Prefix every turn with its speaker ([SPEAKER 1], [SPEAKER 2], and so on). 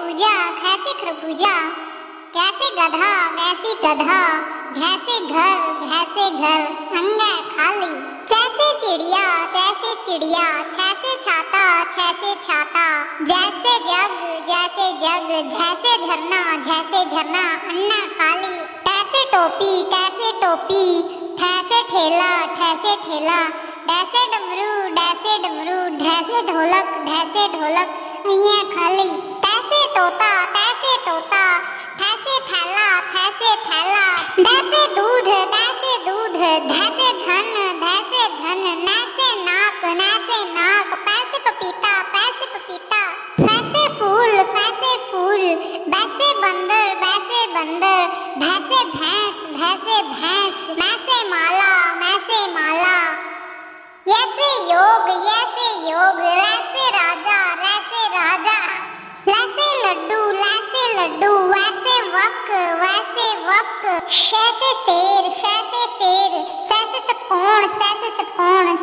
[SPEAKER 1] खरबूजा, घैसे खरबूजा, कैसे गधा, कैसी गधा, घैसे घर, अंगा खाली, जैसे चिड़िया, छैसे छाता, जैसे जग, झैसे झरना, अन्ना खाली, कैसे टोपी, ठैसे ठेला, डैसे डमरू, ढैसे ढोलक, अइयां खाली, तैसे तोता, थैसे थैला, दैसे दूध, धैसे धन, नैसे नाक, पैसे पपीता, फैसे फूल, बैसे बंदर, भैसे भैंस, मैसे माला, ऐसे योग, रैसे राजा, लैसे लड्डू, वैसे वक, शैसे शेर, सैसे सपोण,